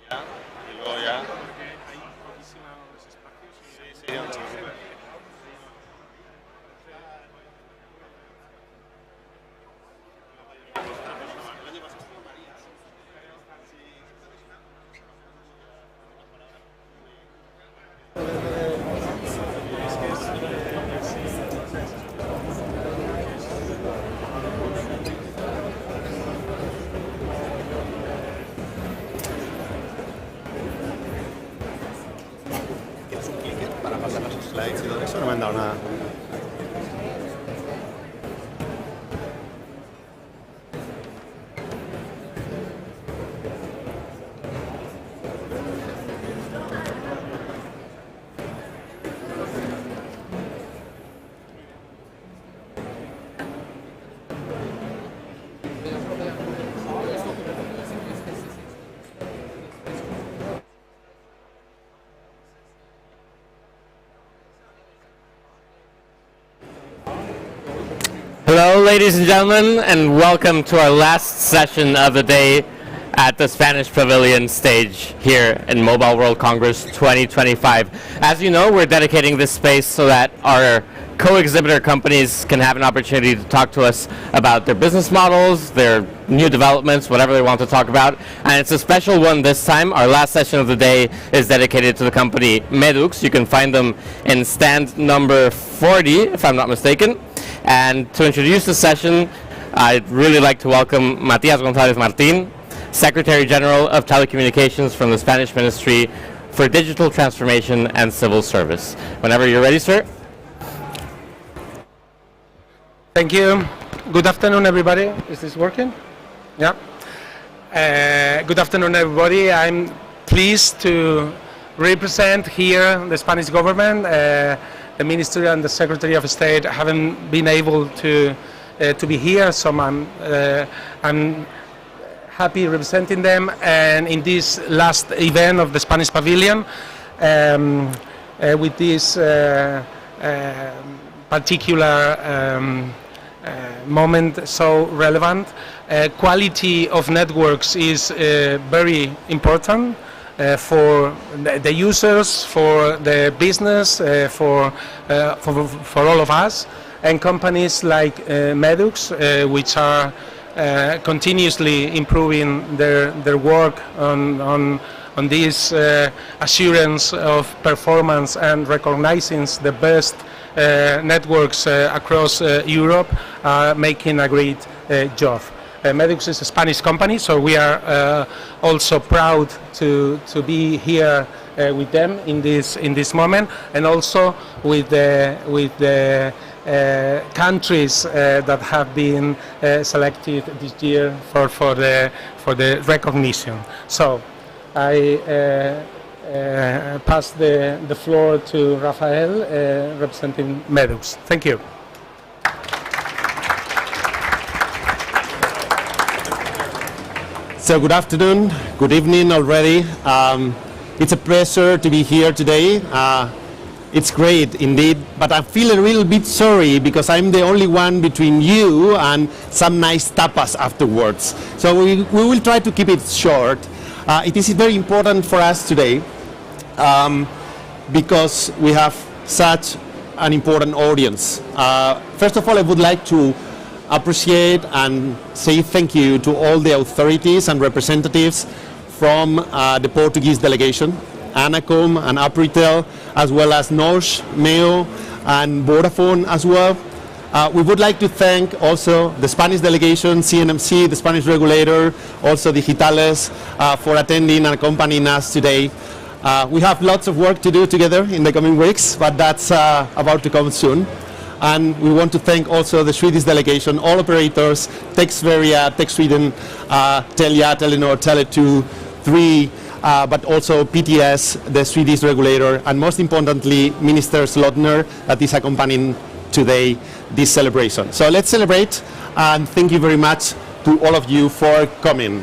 Y luego ya. Sí, sí, no te preocupes. ¿Tienes un clicker para pasar los slides y todo eso? No me han dado nada. Hello, ladies and gentlemen, and welcome to our last session of the day at the Spanish Pavilion stage here in Mobile World Congress 2025. As you know, we're dedicating this space so that our co-exhibitor companies can have an opportunity to talk to us about their business models, their new developments, whatever they want to talk about. And it's a special one this time. Our last session of the day is dedicated to the company Medux. You can find them in stand number 40, if I'm not mistaken. And to introduce the session, I'd really like to welcome Matías González Martín, Secretary General of Telecommunications from the Spanish Ministry for Digital Transformation and Civil Service. Whenever you're ready, sir. Thank you. Good afternoon, everybody. Is this working? Yeah. Good afternoon, everybody. I'm pleased to represent here the Spanish government. The Ministry and the Secretary of State haven't been able to be here, so I'm happy representing them. And in this last event of the Spanish Pavilion, with this particular moment so relevant, quality of networks is very important. For the users, for the business, for all of us, and companies like Medux, which are continuously improving their work on this assurance of performance and recognizing the best networks across Europe, are making a great job. Medux is a Spanish company, so we are also proud to be here with them in this moment, and also with the countries that have been selected this year for the recognition. So I pass the floor to Rafael, representing Medux. Thank you. So good afternoon, good evening already. It's a pleasure to be here today. It's great indeed, but I feel a little bit sorry because I'm the only one between you and some nice tapas afterwards. So we will try to keep it short. It is very important for us today because we have such an important audience. First of all, I would like to appreciate and say thank you to all the authorities and representatives from the Portuguese delegation, Anacom and Apritel, as well as NOS, MEO and Vodafone as well. We would like to thank also the Spanish delegation, CNMC, the Spanish regulator, also Digitales, for attending and accompanying us today. We have lots of work to do together in the coming weeks, but that's about to come soon. And we want to thank also the Swedish delegation, all operators, Texveria, Tech Sweden, Telia, Telenor, Tele2, 3, but also PTS, the Swedish regulator, and most importantly, Minister Slotner, that is accompanying today this celebration. So let's celebrate, and thank you very much to all of you for coming.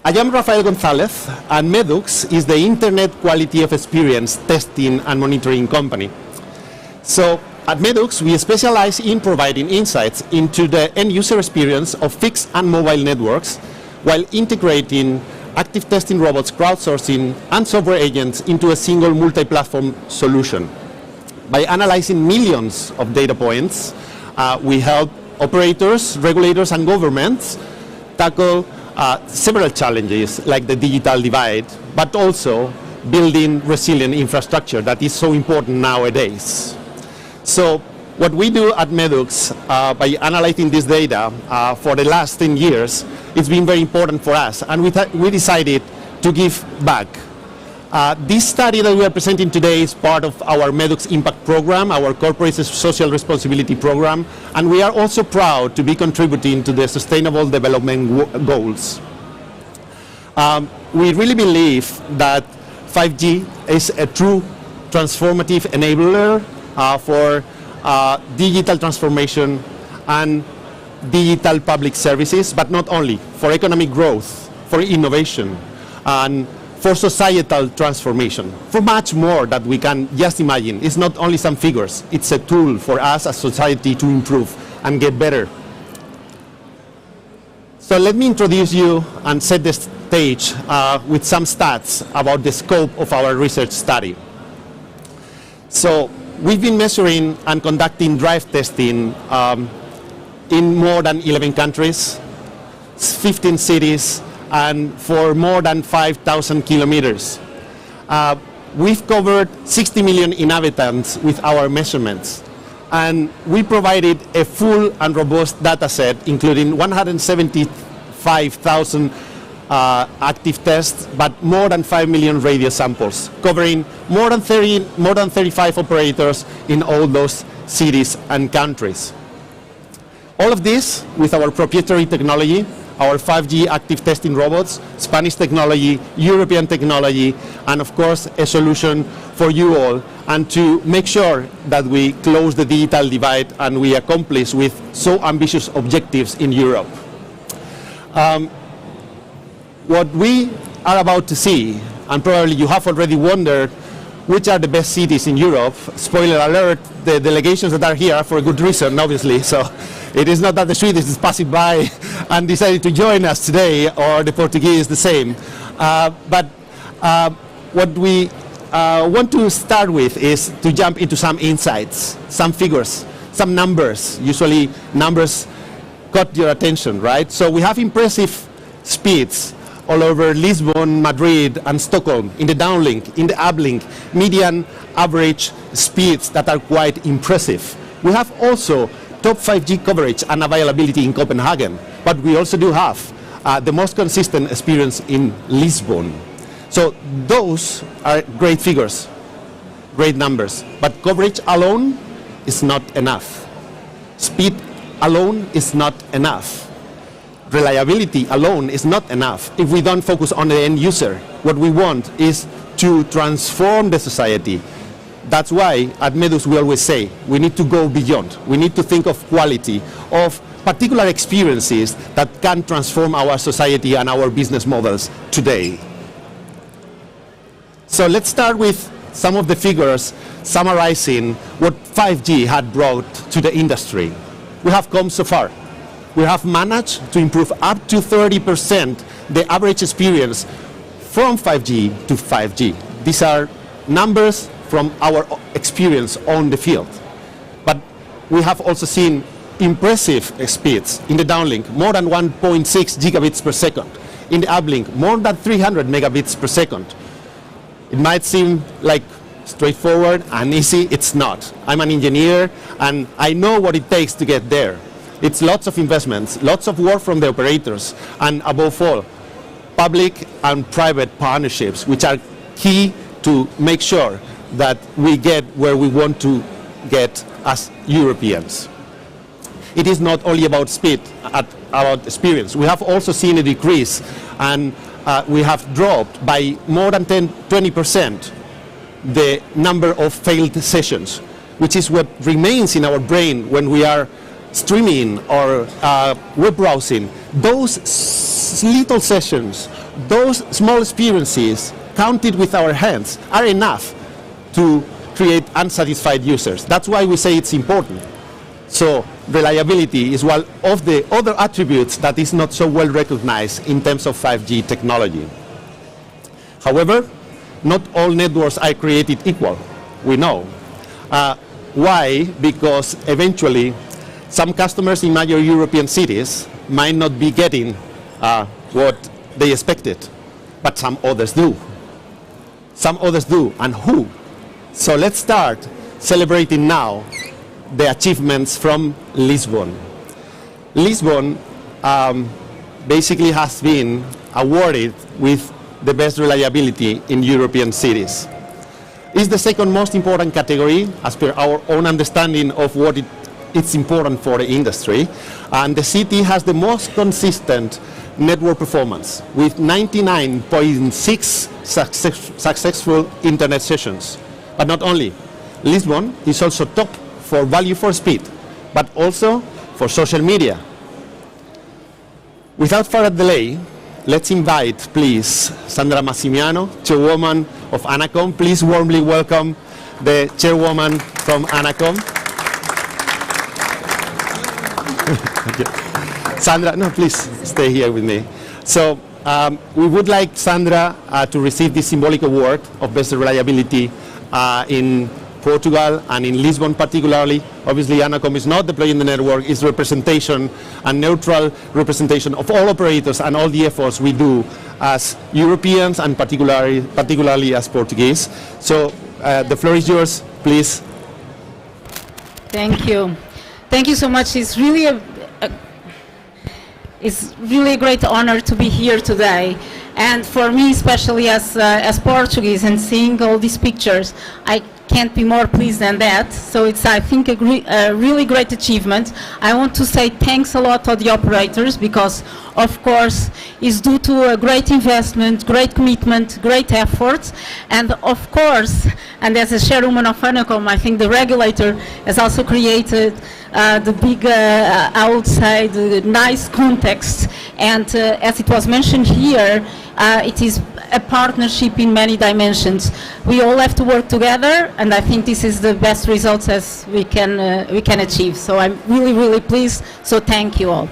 I am Rafael González, and Medux is the Internet Quality of Experience Testing and Monitoring Company. So At Medux, we specialize in providing insights into the end-user experience of fixed and mobile networks while integrating active testing robots, crowdsourcing, and software agents into a single multi-platform solution. By analyzing millions of data points, we help operators, regulators, and governments tackle several challenges like the digital divide, but also building resilient infrastructure that is so important nowadays. So what we do at Medux by analyzing this data for the last 10 years, it's been very important for us, and we decided to give back. This study that we are presenting today is part of our Medux Impact Program, our corporate social responsibility program, and we are also proud to be contributing to the Sustainable Development Goals. We really believe that 5G is a true transformative enabler for digital transformation and digital public services, but not only, for economic growth, for innovation, and for societal transformation, for much more that we can just imagine. It's not only some figures, it's a tool for us as society to improve and get better. So let me introduce you and set the stage with some stats about the scope of our research study. So we've been measuring and conducting drive testing in more than 11 countries, 15 cities, and for more than 5,000 kilometers. We've covered 60 million inhabitants with our measurements, and we provided a full and robust data set, including 175,000 active tests, but more than 5 million radio samples, covering more than 35 operators in all those cities and countries. All of this with our proprietary technology, our 5G active testing robots, Spanish technology, European technology, and of course a solution for you all, and to make sure that we close the digital divide and we accomplish with so ambitious objectives in Europe. What we are about to see, and probably you have already wondered, which are the best cities in Europe. Spoiler alert, the delegations that are here are for a good reason, obviously. So it is not that the Swedes is passing by and decided to join us today, or the Portuguese the same. But what we want to start with is to jump into some insights, some figures, some numbers. Usually numbers caught your attention, right? So we have impressive speeds all over Lisbon, Madrid, and Stockholm, in the downlink, in the uplink, median average speeds that are quite impressive. We have also top 5G coverage and availability in Copenhagen, but we also do have the most consistent experience in Lisbon. So those are great figures, great numbers, but coverage alone is not enough. Speed alone is not enough. Reliability alone is not enough if we don't focus on the end user. What we want is to transform the society. That's why at Medux we always say we need to go beyond. We need to think of quality, of particular experiences that can transform our society and our business models today. So let's start with some of the figures summarizing what 5G had brought to the industry. We have come so far. We have managed to improve up to 30% the average experience from 4G to 5G. These are numbers from our experience on the field. But we have also seen impressive speeds in the downlink, more than 1.6 gigabits per second. In the uplink, more than 300 megabits per second. It might seem like straightforward and easy. It's not. I'm an engineer and I know what it takes to get there. It's lots of investments, lots of work from the operators, and above all, public and private partnerships, which are key to make sure that we get where we want to get as Europeans. It is not only about speed, about experience. We have also seen a decrease, and we have dropped by more than 20% the number of failed sessions, which is what remains in our brain when we are streaming or web browsing. Those little sessions, those small experiences counted with our hands are enough to create unsatisfied users. That's why we say it's important. So reliability is one of the other attributes that is not so well recognized in terms of 5G technology. However, not all networks are created equal, we know. Why? Because eventually some customers in major European cities might not be getting what they expected, but some others do. Some others do, and who? So let's start celebrating now the achievements from Lisbon. Lisbon basically has been awarded with the best reliability in European cities. It's the second most important category as per our own understanding of what it's important for the industry. And the city has the most consistent network performance with 99.6 successful internet sessions. But not only, Lisbon is also top for value for speed, but also for social media. Without further delay, let's invite, please, Sandra Massimiano, chairwoman of ANACOM. Please warmly welcome the chairwoman from ANACOM. Sandra, no, please stay here with me. So we would like Sandra to receive this symbolic award of best reliability in Portugal and in Lisbon particularly. Obviously, ANACOM is not deploying the network, it's representation and neutral representation of all operators and all the efforts we do as Europeans and particularly as Portuguese. So the floor is yours, please. Thank you. Thank you so much. It's really a great honor to be here today. And for me, especially as Portuguese and seeing all these pictures, I can't be more pleased than that. So it's, I think, a really great achievement. I want to say thanks a lot to the operators because, of course, it's due to a great investment, great commitment, great efforts, and of course, and as a chairwoman of ANACOM, I think the regulator has also created the big, I would say, the nice context. And as it was mentioned here, it is a partnership in many dimensions. We all have to work together, and I think this is the best results as we can achieve. So I'm really, really pleased. So thank you all.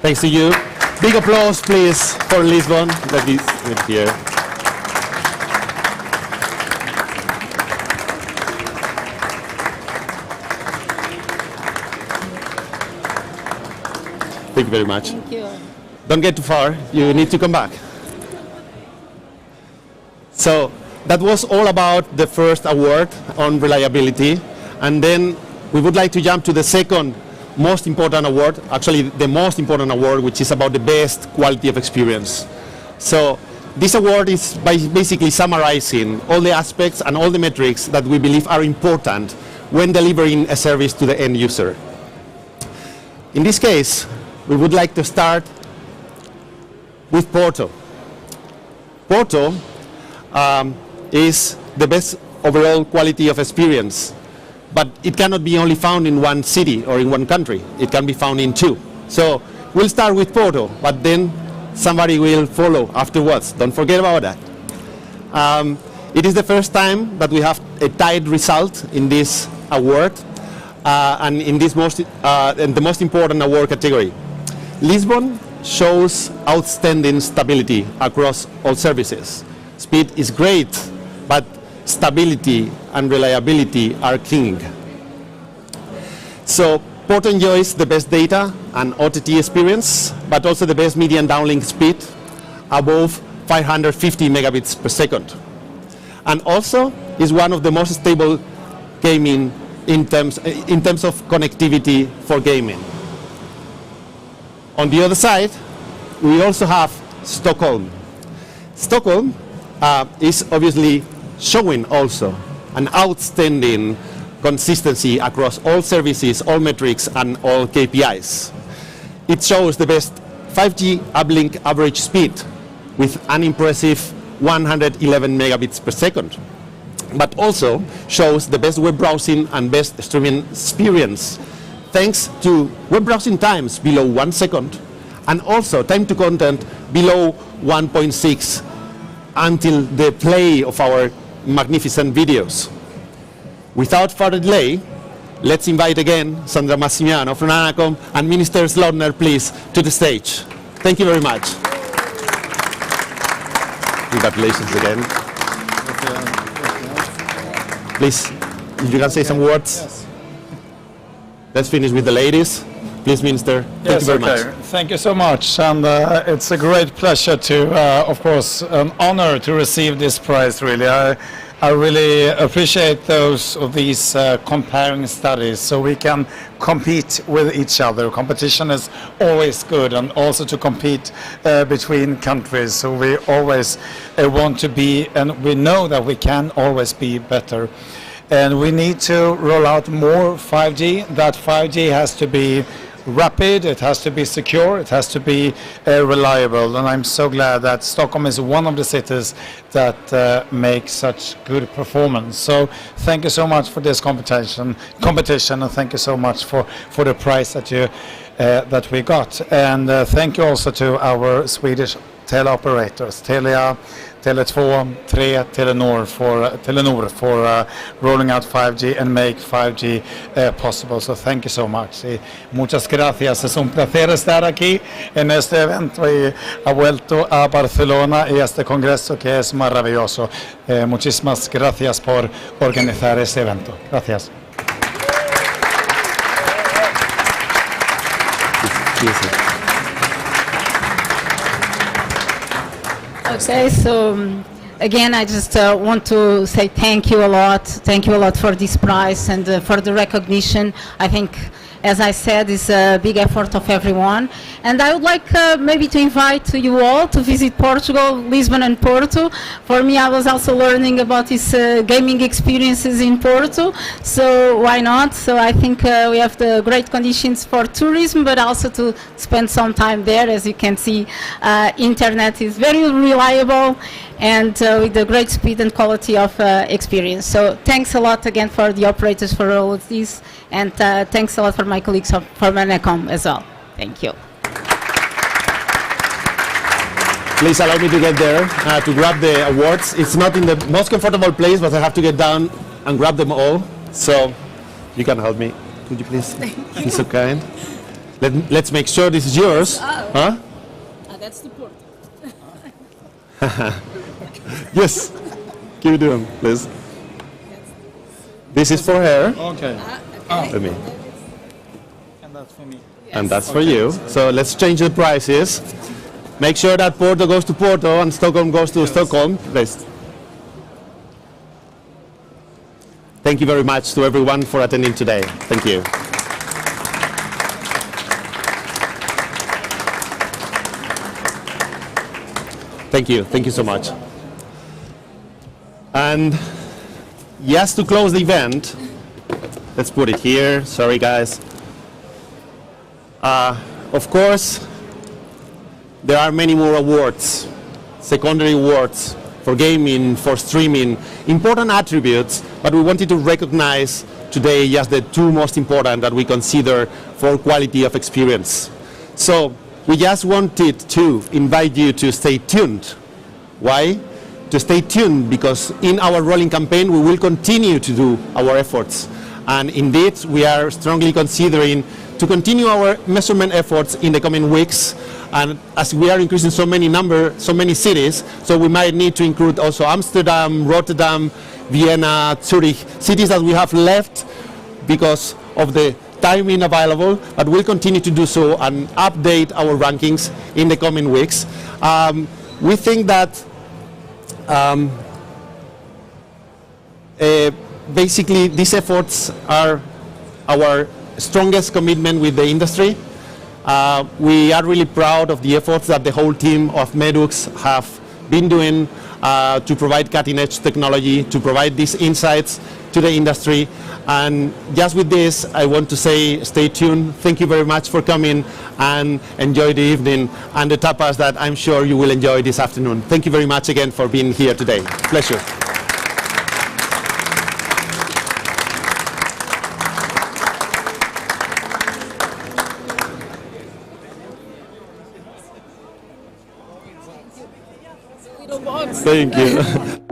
Thanks to you. Big applause, please, for Lisbon. That is here. Thank you very much. Thank you. Don't get too far. You need to come back. So that was all about the first award on reliability. And then we would like to jump to the second most important award, actually the most important award, which is about the best quality of experience. So this award is basically summarizing all the aspects and all the metrics that we believe are important when delivering a service to the end user. In this case, we would like to start with Porto. Porto is the best overall quality of experience, but it cannot be only found in one city or in one country. It can be found in two. So we'll start with Porto, but then somebody will follow afterwards. Don't forget about that. It is the first time that we have a tied result in this award and in this the most important award category. Lisbon shows outstanding stability across all services. Speed is great, but stability and reliability are king. So Porto enjoys the best data and OTT experience, but also the best median downlink speed above 550 megabits per second. And also is one of the most stable gaming in terms of connectivity for gaming. On the other side, we also have Stockholm. Stockholm is obviously showing also an outstanding consistency across all services, all metrics, and all KPIs. It shows the best 5G uplink average speed with an impressive 111 megabits per second, but also shows the best web browsing and best streaming experience, thanks to web browsing times below 1 second, and also time to content below 1.6 until the play of our magnificent videos. Without further delay, let's invite again Sandra Massimiano from Anacom and Minister Slotner, please, to the stage. Thank you very much. Congratulations again. Please, if you can say some words. Yes. Let's finish with the ladies. Please, Minister. Thank you very much. Thank you so much, and it's a great pleasure to, of course, an honor to receive this prize. Really, I really appreciate these comparing studies, so we can compete with each other. Competition is always good, and also to compete between countries. So we always want to be, and we know that we can always be better. And we need to roll out more 5G. That 5G has to be rapid, it has to be secure, it has to be reliable. And I'm so glad that Stockholm is one of the cities that make such good performance. So thank you so much for this competition, and thank you so much for the prize that we got. And thank you also to our Swedish teleoperators, Telia, Tele2, 3, Telenor for rolling out 5G and make 5G possible. So thank you so much. Muchas gracias. Es un placer estar aquí en este evento y ha vuelto a Barcelona y este congreso que es maravilloso. Muchísimas gracias por organizar este evento. Gracias. Okay, so again, I just want to say thank you a lot. Thank you a lot for this prize and for the recognition. I think, as I said, it's a big effort of everyone. And I would like maybe to invite you all to visit Portugal, Lisbon and Porto. For me, I was also learning about these gaming experiences in Porto, so why not? So I think we have the great conditions for tourism, but also to spend some time there. As you can see, internet is very reliable and with the great speed and quality of experience. So thanks a lot again for the operators for all of this, and thanks a lot for my colleagues from Anacom as well. Thank you. Please allow me to get there to grab the awards. It's not in the most comfortable place, but I have to get down and grab them all. So you can help me. Could you please be so kind? Let's make sure this is yours. Oh. Huh? That's the port. Yes. Give it to him, please. This is for her. Okay. Let me. And that's for me. And that's for you. So let's change the prices. Make sure that Porto goes to Porto and Stockholm goes to Stockholm. Please. Thank you very much to everyone for attending today. Thank you. Thank you. Thank you so much. And yes, to close the event, let's put it here. Sorry, guys. Of course, there are many more awards, secondary awards for gaming, for streaming, important attributes, but we wanted to recognize today just the two most important that we consider for quality of experience. So we just wanted to invite you to stay tuned. Why? To stay tuned because in our rolling campaign we will continue to do our efforts. And indeed, we are strongly considering to continue our measurement efforts in the coming weeks. And as we are increasing so many cities, so we might need to include also Amsterdam, Rotterdam, Vienna, Zurich, cities that we have left because of the timing available, but we'll continue to do so and update our rankings in the coming weeks. We think that basically these efforts are our strongest commitment with the industry. We are really proud of the efforts that the whole team of Medux have been doing to provide cutting-edge technology, to provide these insights to the industry. And just with this, I want to say stay tuned. Thank you very much for coming and enjoy the evening and the tapas that I'm sure you will enjoy this afternoon. Thank you very much again for being here today. Pleasure. Thank you.